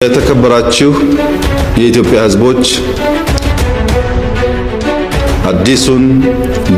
የተከበራችሁ የኢትዮጵያ ሕዝቦች አዲሱን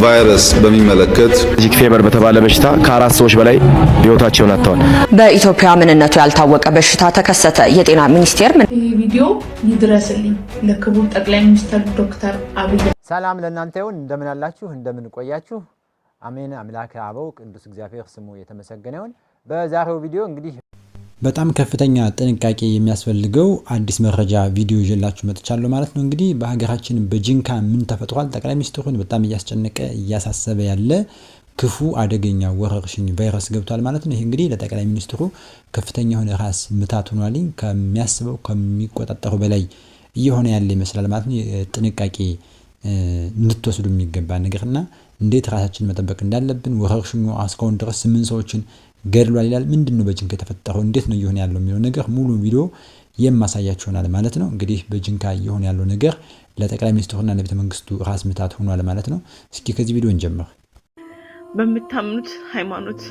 ቫይረስ በሚመለከት ጂክ ፌቨር በተባለ በሽታ ከ4 ሰዎች በላይ ህይወታቸውን አጥተዋል። በኢትዮጵያ ምንነቱ ያልታወቀ በሽታ ተከሰተ። የጤና ሚኒስቴር ይህ ቪዲዮ ይድረስልኝ ለክቡር ጠቅላይ ሚኒስትር ዶክተር አብይ። ሰላም ለእናንተ ይሁን። እንደምን አላችሁ? እንደምን ቆያችሁ? አሜን። አምላከ አበው ቅዱስ እግዚአብሔር ስሙ የተመሰገነ ይሁን። በዛሬው ቪዲዮ እንግዲህ በጣም ከፍተኛ ጥንቃቄ የሚያስፈልገው አዲስ መረጃ ቪዲዮ ይዤላችሁ መጥቻለሁ ማለት ነው። እንግዲህ በሀገራችን በጂንካ ምን ተፈጥሯል? ጠቅላይ ሚኒስትሩን በጣም እያስጨነቀ እያሳሰበ ያለ ክፉ አደገኛ ወረርሽኝ ቫይረስ ገብቷል ማለት ነው። ይሄ እንግዲህ ለጠቅላይ ሚኒስትሩ ከፍተኛ የሆነ ራስ ምታት ሆኗል። ከሚያስበው ከሚቆጣጠሩ በላይ እየሆነ ያለ ይመስላል ማለት ነው። ጥንቃቄ እንድትወስዱ የሚገባ ነገርና እንዴት ራሳችንን መጠበቅ እንዳለብን ወረርሽኙ እስካሁን ድረስ 8 ሰዎችን ገድሏል ይላል። ምንድነው በጂንካ የተፈጠረው? እንዴት ነው እየሆነ ያለው የሚለው ነገር ሙሉ ቪዲዮ የማሳያችሁ ይሆናል ማለት ነው። እንግዲህ በጂንካ እየሆነ ያለው ነገር ለጠቅላይ ሚኒስትሩና ለቤተ መንግስቱ ራስ ምታት ሆኗል ማለት ነው። እስኪ ከዚህ ቪዲዮ እንጀምር። በምታምኑት ሃይማኖት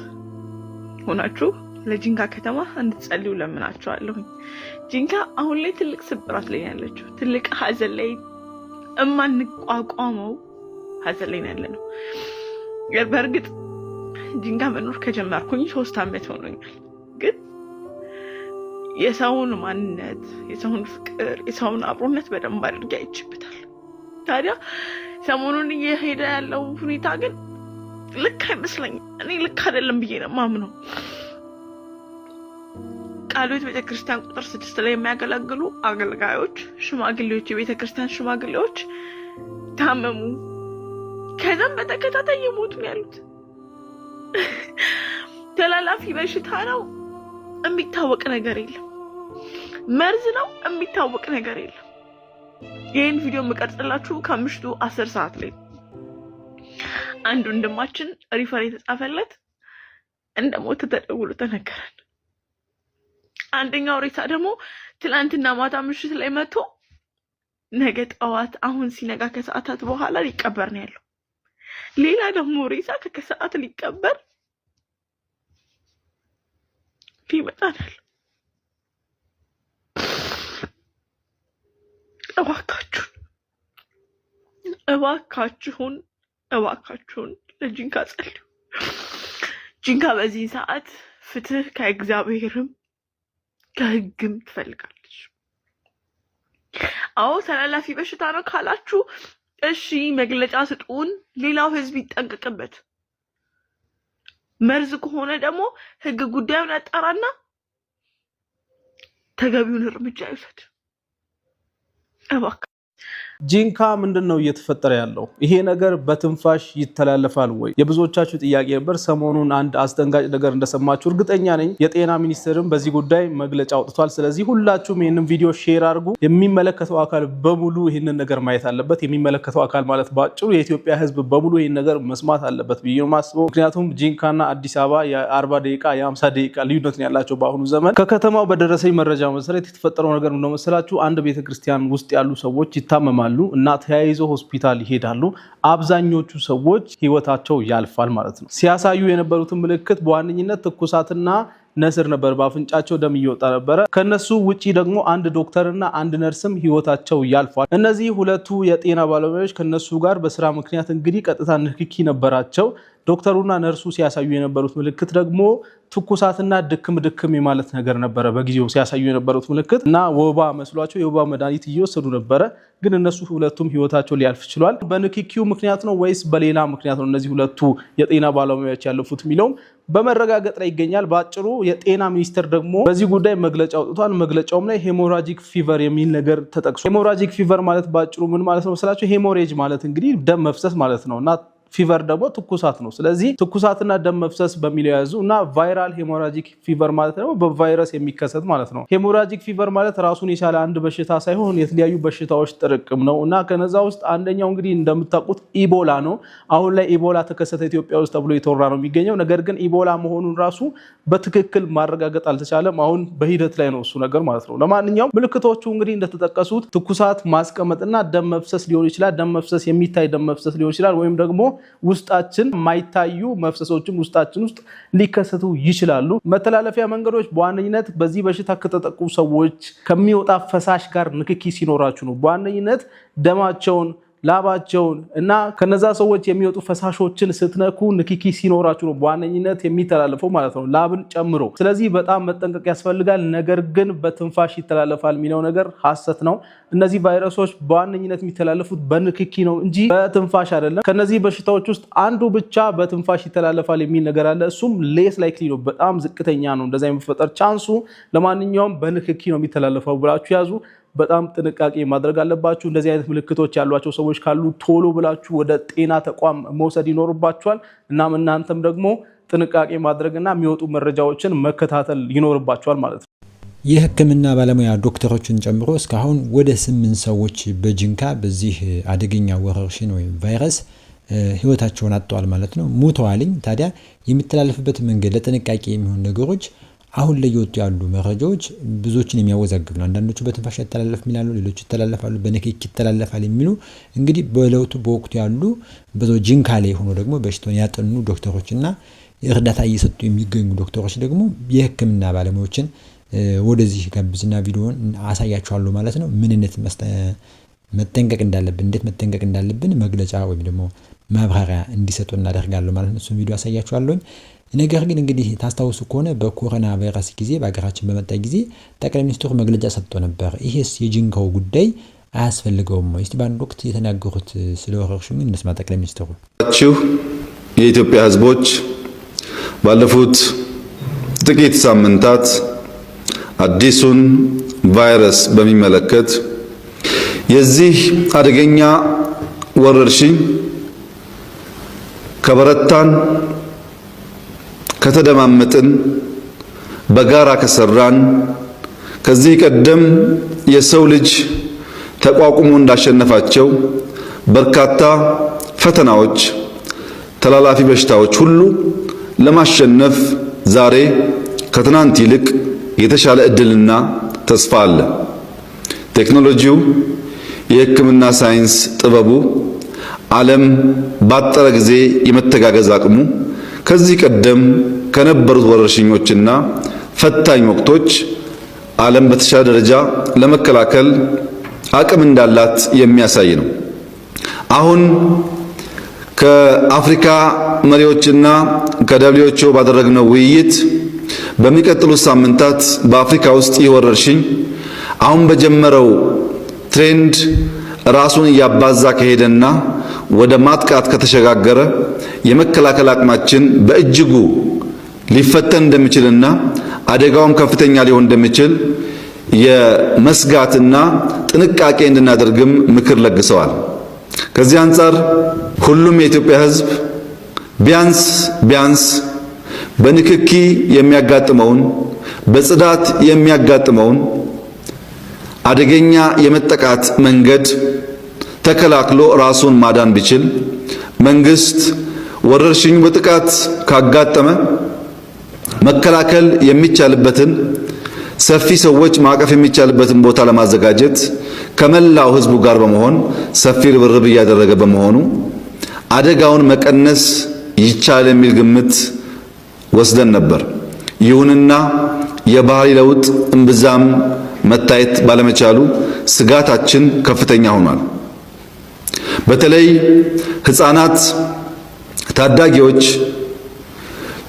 ሆናችሁ ለጂንካ ከተማ እንድትጸልዩ ለምናችኋለሁ። ጂንካ አሁን ላይ ትልቅ ስብራት ላይ ያለችው፣ ትልቅ ሀዘን ላይ እማንቋቋመው ሀዘን ላይ ያለነው። በእርግጥ ጂንካ መኖር ከጀመርኩኝ 3 ዓመት ሆኖኛል። ግን የሰውን ማንነት፣ የሰውን ፍቅር፣ የሰውን አብሮነት በደንብ አድርጌ አይችበታል። ታዲያ ሰሞኑን እየሄደ ያለው ሁኔታ ግን ልክ አይመስለኝም። እኔ ልክ አይደለም ብዬ ነው የማምነው። ቃልዮት ቤተክርስቲያን ቁጥር 6 ላይ የሚያገለግሉ አገልጋዮች፣ ሽማግሌዎች፣ የቤተክርስቲያን ሽማግሌዎች ታመሙ። ከዛም በተከታታይ እየሞቱ ነው ያሉት። ተላላፊ በሽታ ነው፣ የሚታወቅ ነገር የለም። መርዝ ነው፣ የሚታወቅ ነገር የለም። ይህን ቪዲዮ የምቀርጽላችሁ ከምሽቱ 10 ሰዓት ላይ አንድ ወንድማችን ሪፈር የተጻፈለት እንደሞተ ተደውሎ ተነገረን። አንደኛው ሬሳ ደግሞ ትላንትና ማታ ምሽት ላይ መጥቶ ነገ ጠዋት አሁን ሲነጋ ከሰዓታት በኋላ ሊቀበር ነው ያለው። ሌላ ደግሞ ሬሳ ከሰዓት ሊቀበር ይመጣል። እባካችሁን ለጂንካ ጸልዩ። ጂንካ በዚህ ሰዓት ፍትህ ከእግዚአብሔርም ከህግም ትፈልጋለች። አዎ ተላላፊ በሽታ ነው ካላችሁ እሺ መግለጫ ስጡን፣ ሌላው ህዝብ ይጠንቀቅበት። መርዝ ከሆነ ደግሞ ህግ ጉዳዩን ያጣራና ተገቢውን እርምጃ ይወስድ። እባክህ ጂንካ ምንድነው እየተፈጠረ ያለው? ይሄ ነገር በትንፋሽ ይተላለፋል ወይ? የብዙዎቻችሁ ጥያቄ ነበር። ሰሞኑን አንድ አስደንጋጭ ነገር እንደሰማችሁ እርግጠኛ ነኝ። የጤና ሚኒስቴርም በዚህ ጉዳይ መግለጫ አውጥቷል። ስለዚህ ሁላችሁም ይሄንን ቪዲዮ ሼር አድርጉ። የሚመለከተው አካል በሙሉ ይሄንን ነገር ማየት አለበት። የሚመለከተው አካል ማለት ባጭሩ የኢትዮጵያ ህዝብ በሙሉ ይሄን ነገር መስማት አለበት ብዬ ነው የማስበው። ምክንያቱም ጂንካና አዲስ አበባ የ40 ደቂቃ የ50 ደቂቃ ልዩነት ነው ያላቸው በአሁኑ ዘመን። ከከተማው በደረሰኝ መረጃ መሰረት የተፈጠረው ነገር ነው መሰላችሁ። አንድ ቤተክርስቲያን ውስጥ ያሉ ሰዎች ይታመማሉ እና ተያይዘው ሆስፒታል ይሄዳሉ። አብዛኞቹ ሰዎች ህይወታቸው ያልፋል ማለት ነው። ሲያሳዩ የነበሩት ምልክት በዋነኝነት ትኩሳትና ነስር ነበር። በአፍንጫቸው ደም እየወጣ ነበር። ከነሱ ውጪ ደግሞ አንድ ዶክተርና አንድ ነርስም ህይወታቸው ያልፋል። እነዚህ ሁለቱ የጤና ባለሙያዎች ከነሱ ጋር በስራ ምክንያት እንግዲህ ቀጥታ ንክኪ ነበራቸው። ዶክተሩና ነርሱ ሲያሳዩ የነበሩት ምልክት ደግሞ ትኩሳትና ድክም የማለት ነገር ነበረ። በጊዜው ሲያሳዩ የነበሩት ምልክት እና ወባ መስሏቸው የወባ መድኃኒት እየወሰዱ ነበረ። ግን እነሱ ሁለቱም ህይወታቸው ሊያልፍ ችሏል። በንክኪው ምክንያት ነው ወይስ በሌላ ምክንያት ነው እነዚህ ሁለቱ የጤና ባለሙያዎች ያለፉት የሚለውም በመረጋገጥ ላይ ይገኛል። በአጭሩ የጤና ሚኒስቴር ደግሞ በዚህ ጉዳይ መግለጫ አውጥቷል። መግለጫውም ላይ ሄሞራጂክ ፊቨር የሚል ነገር ተጠቅሷል። ሄሞራጂክ ፊቨር ማለት በአጭሩ ምን ማለት ነው መሰላችሁ? ሄሞሬጅ ማለት እንግዲህ ደም መፍሰስ ማለት ነውና ፊቨር ደግሞ ትኩሳት ነው። ስለዚህ ትኩሳትና ደም መፍሰስ በሚለው ያዙ እና ቫይራል ሄሞራጂክ ፊቨር ማለት ደግሞ በቫይረስ የሚከሰት ማለት ነው። ሄሞራጂክ ፊቨር ማለት ራሱን የቻለ አንድ በሽታ ሳይሆን የተለያዩ በሽታዎች ጥርቅም ነው እና ከነዛ ውስጥ አንደኛው እንግዲህ እንደምታውቁት ኢቦላ ነው። አሁን ላይ ኢቦላ ተከሰተ ኢትዮጵያ ውስጥ ተብሎ የተወራ ነው የሚገኘው። ነገር ግን ኢቦላ መሆኑን ራሱ በትክክል ማረጋገጥ አልተቻለም። አሁን በሂደት ላይ ነው እሱ ነገር ማለት ነው። ለማንኛውም ምልክቶቹ እንግዲህ እንደተጠቀሱት ትኩሳት፣ ማስቀመጥና ደም መፍሰስ ሊሆን ይችላል። ደም መፍሰስ የሚታይ ደም መፍሰስ ሊሆን ይችላል ወይም ደግሞ ውስጣችን የማይታዩ መፍሰሶችም ውስጣችን ውስጥ ሊከሰቱ ይችላሉ። መተላለፊያ መንገዶች በዋነኝነት በዚህ በሽታ ከተጠቁ ሰዎች ከሚወጣ ፈሳሽ ጋር ንክኪ ሲኖራችሁ ነው። በዋነኝነት ደማቸውን ላባቸውን እና ከነዛ ሰዎች የሚወጡ ፈሳሾችን ስትነኩ ንክኪ ሲኖራችሁ ነው በዋነኝነት የሚተላለፈው ማለት ነው፣ ላብን ጨምሮ። ስለዚህ በጣም መጠንቀቅ ያስፈልጋል። ነገር ግን በትንፋሽ ይተላለፋል የሚለው ነገር ሐሰት ነው። እነዚህ ቫይረሶች በዋነኝነት የሚተላለፉት በንክኪ ነው እንጂ በትንፋሽ አይደለም። ከነዚህ በሽታዎች ውስጥ አንዱ ብቻ በትንፋሽ ይተላለፋል የሚል ነገር አለ። እሱም ሌስ ላይክሊ ነው፣ በጣም ዝቅተኛ ነው እንደዛ የሚፈጠር ቻንሱ። ለማንኛውም በንክኪ ነው የሚተላለፈው ብላችሁ ያዙ። በጣም ጥንቃቄ ማድረግ አለባችሁ። እንደዚህ አይነት ምልክቶች ያሏቸው ሰዎች ካሉ ቶሎ ብላችሁ ወደ ጤና ተቋም መውሰድ ይኖርባችኋል። እናም እናንተም ደግሞ ጥንቃቄ ማድረግና የሚወጡ መረጃዎችን መከታተል ይኖርባችኋል ማለት ነው። የሕክምና ባለሙያ ዶክተሮችን ጨምሮ እስካሁን ወደ 8 ሰዎች በጂንካ በዚህ አደገኛ ወረርሽኝ ወይም ቫይረስ ህይወታቸውን አጥተዋል ማለት ነው፣ ሙተዋልኝ። ታዲያ የሚተላለፍበት መንገድ ለጥንቃቄ የሚሆኑ ነገሮች አሁን ላይ የወጡ ያሉ መረጃዎች ብዙዎችን የሚያወዛግብ ነው። አንዳንዶቹ በትንፋሽ ይተላለፍ ይላሉ፣ ሌሎቹ ይተላለፋሉ በንክኪ ይተላለፋል የሚሉ እንግዲህ በወቅቱ ያሉ በዛው ጂንካ ላይ ሆኖ ደግሞ በሽታውን ያጠኑ ዶክተሮችና እርዳታ እየሰጡ የሚገኙ ዶክተሮች ደግሞ የሕክምና ባለሙያዎችን ወደዚህ ጋብዝና ቪዲዮውን አሳያችኋለሁ ማለት ነው። ምንነት መጠንቀቅ እንዳለብን እንዴት መጠንቀቅ እንዳለብን መግለጫ ወይም ደግሞ ማብራሪያ እንዲሰጡ እናደርጋለሁ ማለት ነው። እሱን ቪዲዮ አሳያችኋለሁ። ነገር ግን እንግዲህ ታስታውሱ ከሆነ በኮሮና ቫይረስ ጊዜ በአገራችን በመጣ ጊዜ ጠቅላይ ሚኒስትሩ መግለጫ ሰጥቶ ነበር። ይሄስ የጂንካው ጉዳይ አያስፈልገውም ወይ? እስቲ በአንድ ወቅት የተናገሩት ስለ ወረርሽኙ እንስማ። ጠቅላይ ሚኒስትሩ የኢትዮጵያ ህዝቦች ባለፉት ጥቂት ሳምንታት አዲሱን ቫይረስ በሚመለከት የዚህ አደገኛ ወረርሽኝ ከበረታን ከተደማመጥን በጋራ ከሰራን ከዚህ ቀደም የሰው ልጅ ተቋቁሞ እንዳሸነፋቸው በርካታ ፈተናዎች፣ ተላላፊ በሽታዎች ሁሉ ለማሸነፍ ዛሬ ከትናንት ይልቅ የተሻለ እድልና ተስፋ አለ። ቴክኖሎጂው፣ የሕክምና ሳይንስ ጥበቡ፣ ዓለም ባጠረ ጊዜ የመተጋገዝ አቅሙ ከዚህ ቀደም ከነበሩት ወረርሽኞችና ፈታኝ ወቅቶች ዓለም በተሻለ ደረጃ ለመከላከል አቅም እንዳላት የሚያሳይ ነው። አሁን ከአፍሪካ መሪዎችና ከደብሊውኤችኦ ባደረግነው ውይይት በሚቀጥሉት ሳምንታት በአፍሪካ ውስጥ ይህ ወረርሽኝ አሁን በጀመረው ትሬንድ ራሱን እያባዛ ከሄደና ወደ ማጥቃት ከተሸጋገረ የመከላከል አቅማችን በእጅጉ ሊፈተን እንደሚችልና አደጋውም ከፍተኛ ሊሆን እንደሚችል የመስጋትና ጥንቃቄ እንድናደርግም ምክር ለግሰዋል። ከዚህ አንጻር ሁሉም የኢትዮጵያ ሕዝብ ቢያንስ በንክኪ የሚያጋጥመውን በጽዳት የሚያጋጥመውን አደገኛ የመጠቃት መንገድ ተከላክሎ ራሱን ማዳን ቢችል መንግስት ወረርሽኙ በጥቃት ካጋጠመ መከላከል የሚቻልበትን ሰፊ ሰዎች ማቀፍ የሚቻልበትን ቦታ ለማዘጋጀት ከመላው ህዝቡ ጋር በመሆን ሰፊ ርብርብ እያደረገ በመሆኑ አደጋውን መቀነስ ይቻል የሚል ግምት ወስደን ነበር። ይሁንና የባህሪ ለውጥ እምብዛም መታየት ባለመቻሉ ስጋታችን ከፍተኛ ሆኗል። በተለይ ህፃናት፣ ታዳጊዎች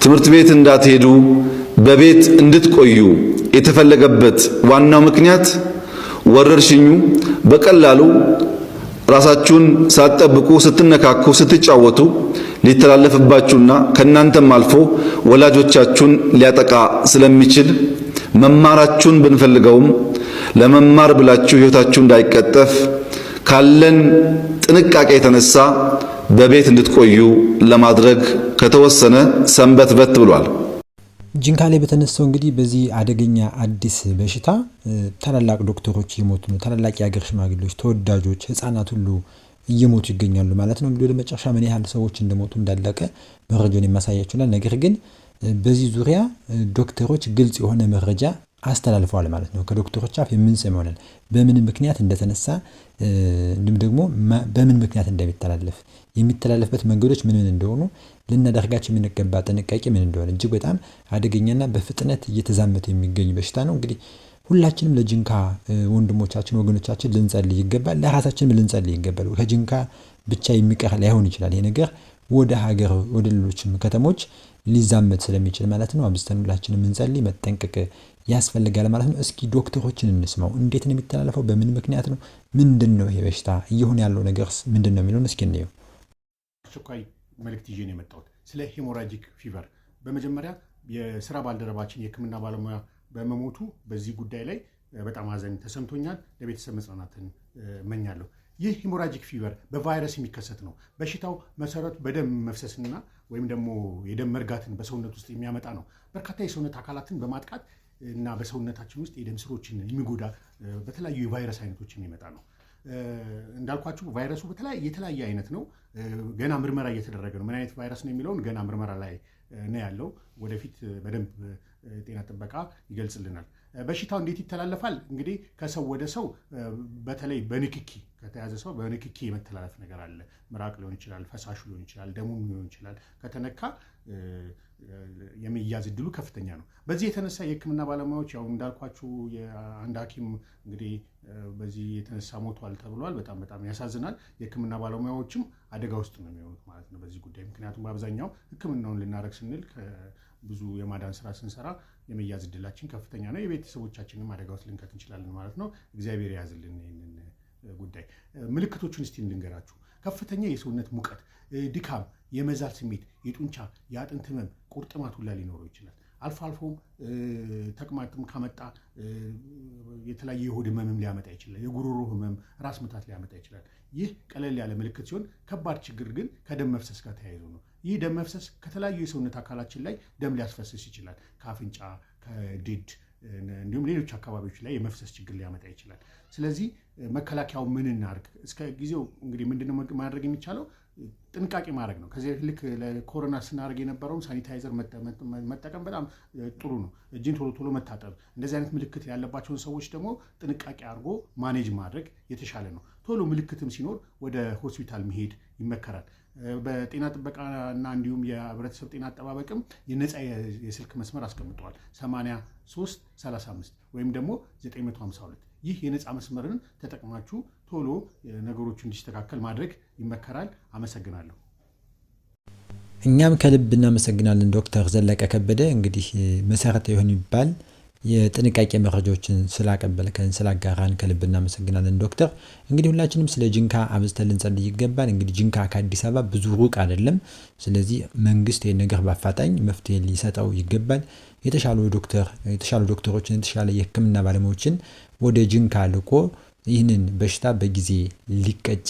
ትምህርት ቤት እንዳትሄዱ በቤት እንድትቆዩ የተፈለገበት ዋናው ምክንያት ወረርሽኙ በቀላሉ ራሳችሁን ሳትጠብቁ ስትነካኩ፣ ስትጫወቱ ሊተላለፍባችሁና ከናንተም አልፎ ወላጆቻችሁን ሊያጠቃ ስለሚችል መማራችሁን ብንፈልገውም ለመማር ብላችሁ ህይወታችሁ እንዳይቀጠፍ ካለን ጥንቃቄ የተነሳ በቤት እንድትቆዩ ለማድረግ ከተወሰነ ሰንበትበት ብሏል። ጂንካ ላይ በተነሳው እንግዲህ በዚህ አደገኛ አዲስ በሽታ ታላላቅ ዶክተሮች እየሞቱ ነው። ታላላቅ የሀገር ሽማግሌዎች፣ ተወዳጆች፣ ህፃናት ሁሉ እየሞቱ ይገኛሉ ማለት ነው። እንግዲህ ወደ መጨረሻ ምን ያህል ሰዎች እንደሞቱ እንዳለቀ መረጃውን የማሳያችሁናል። ነገር ግን በዚህ ዙሪያ ዶክተሮች ግልጽ የሆነ መረጃ አስተላልፈዋል ማለት ነው። ከዶክተሮች አፍ የምንሰማው ነን በምን ምክንያት እንደተነሳ እንዲሁም ደግሞ በምን ምክንያት እንደሚተላለፍ የሚተላለፍበት መንገዶች ምን እንደሆኑ ልናደርጋቸው የሚገባ ጥንቃቄ ምን እንደሆነ እጅግ በጣም አደገኛና በፍጥነት እየተዛመተ የሚገኝ በሽታ ነው። እንግዲህ ሁላችንም ለጅንካ ወንድሞቻችን ወገኖቻችን ልንጸልይ ይገባል። ለራሳችንም ልንጸልይ ይገባል። ከጅንካ ብቻ የሚቀር ላይሆን ይችላል ይሄ ነገር ወደ ሀገር ወደ ሌሎችም ከተሞች ሊዛመት ስለሚችል ማለት ነው። አብዝተን ሁላችንም እንጸልይ መጠንቀቅ ያስፈልጋል ማለት ነው። እስኪ ዶክተሮችን እንስማው። እንዴት ነው የሚተላለፈው? በምን ምክንያት ነው? ምንድነው ይሄ በሽታ እየሆነ ያለው ነገርስ ምንድነው የሚለውን እስኪ እንየው። አስቸኳይ መልእክት ይዤ ነው የመጣሁት ስለ ሄሞራጂክ ፊቨር። በመጀመሪያ የስራ ባልደረባችን የሕክምና ባለሙያ በመሞቱ በዚህ ጉዳይ ላይ በጣም ሐዘን ተሰምቶኛል። ለቤተሰብ መጽናናትን እመኛለሁ። ይህ ሄሞራጂክ ፊቨር በቫይረስ የሚከሰት ነው። በሽታው መሰረቱ በደም መፍሰስና ወይም ደግሞ የደም መርጋትን በሰውነት ውስጥ የሚያመጣ ነው። በርካታ የሰውነት አካላትን በማጥቃት እና በሰውነታችን ውስጥ የደም ስሮችን የሚጎዳ በተለያዩ የቫይረስ አይነቶች የሚመጣ ነው። እንዳልኳችሁ ቫይረሱ የተለያየ አይነት ነው። ገና ምርመራ እየተደረገ ነው። ምን አይነት ቫይረስ ነው የሚለውን ገና ምርመራ ላይ ነው ያለው። ወደፊት በደንብ ጤና ጥበቃ ይገልጽልናል። በሽታው እንዴት ይተላለፋል? እንግዲህ ከሰው ወደ ሰው በተለይ በንክኪ ከተያዘ ሰው በንክኪ የመተላለፍ ነገር አለ። ምራቅ ሊሆን ይችላል፣ ፈሳሹ ሊሆን ይችላል፣ ደሙም ሊሆን ይችላል። ከተነካ የመያዝ እድሉ ከፍተኛ ነው። በዚህ የተነሳ የሕክምና ባለሙያዎች ያው እንዳልኳችሁ አንድ ሐኪም እንግዲህ በዚህ የተነሳ ሞቷል ተብሏል። በጣም ያሳዝናል። የሕክምና ባለሙያዎችም አደጋ ውስጥ ነው የሚሆኑት ማለት ነው በዚህ ጉዳይ። ምክንያቱም በአብዛኛው ሕክምናውን ልናደርግ ስንል ብዙ የማዳን ስራ ስንሰራ የመያዝ እድላችን ከፍተኛ ነው። የቤተሰቦቻችንም አደጋ ውስጥ ልንከት እንችላለን ማለት ነው። እግዚአብሔር ያዝልን ይህንን ጉዳይ። ምልክቶቹን እስቲ እንድንገራችሁ። ከፍተኛ የሰውነት ሙቀት፣ ድካም፣ የመዛል ስሜት፣ የጡንቻ የአጥንት ህመም፣ ቁርጥማት ሁላ ሊኖረው ይችላል። አልፎ አልፎም ተቅማጥም ካመጣ የተለያየ የሆድ ህመምም ሊያመጣ ይችላል። የጉሮሮ ህመም፣ ራስ ምታት ሊያመጣ ይችላል። ይህ ቀለል ያለ ምልክት ሲሆን ከባድ ችግር ግን ከደም መፍሰስ ጋር ተያይዞ ነው። ይህ ደም መፍሰስ ከተለያዩ የሰውነት አካላችን ላይ ደም ሊያስፈስስ ይችላል። ከአፍንጫ፣ ከድድ እንዲሁም ሌሎች አካባቢዎች ላይ የመፍሰስ ችግር ሊያመጣ ይችላል። ስለዚህ መከላከያው ምን እናድርግ? እስከ ጊዜው እንግዲህ ምንድነው ማድረግ የሚቻለው? ጥንቃቄ ማድረግ ነው። ከዚህ ልክ ለኮሮና ስናደርግ የነበረውን ሳኒታይዘር መጠቀም በጣም ጥሩ ነው። እጅን ቶሎ መታጠብ። እንደዚህ አይነት ምልክት ያለባቸውን ሰዎች ደግሞ ጥንቃቄ አድርጎ ማኔጅ ማድረግ የተሻለ ነው። ቶሎ ምልክትም ሲኖር ወደ ሆስፒታል መሄድ ይመከራል። በጤና ጥበቃና እንዲሁም የህብረተሰብ ጤና አጠባበቅም የነፃ የስልክ መስመር አስቀምጠዋል። 8335 ወይም ደግሞ 952 ይህ የነፃ መስመርን ተጠቅማችሁ ቶሎ ነገሮቹ እንዲስተካከል ማድረግ ይመከራል። አመሰግናለሁ። እኛም ከልብ እናመሰግናለን ዶክተር ዘለቀ ከበደ። እንግዲህ መሰረታዊ የሆነ የሚባል የጥንቃቄ መረጃዎችን ስላቀበልከን ስላጋራን ከልብ እናመሰግናለን ዶክተር። እንግዲህ ሁላችንም ስለ ጅንካ አብዝተን ልንጸልይ ይገባል። እንግዲህ ጅንካ ከአዲስ አበባ ብዙ ሩቅ አይደለም። ስለዚህ መንግስት ይህን ነገር በአፋጣኝ መፍትሄ ሊሰጠው ይገባል። የተሻሉ ዶክተሮችን የተሻለ የህክምና ባለሙያዎችን ወደ ጅንካ ልኮ ይህንን በሽታ በጊዜ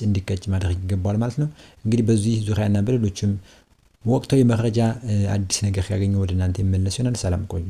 እንዲቀጭ ማድረግ ይገባዋል ማለት ነው። እንግዲህ በዚህ ዙሪያና በሌሎችም ወቅታዊ መረጃ አዲስ ነገር ካገኘ ወደ እናንተ ይመለስ ይሆናል። ሰላም ቆዩ።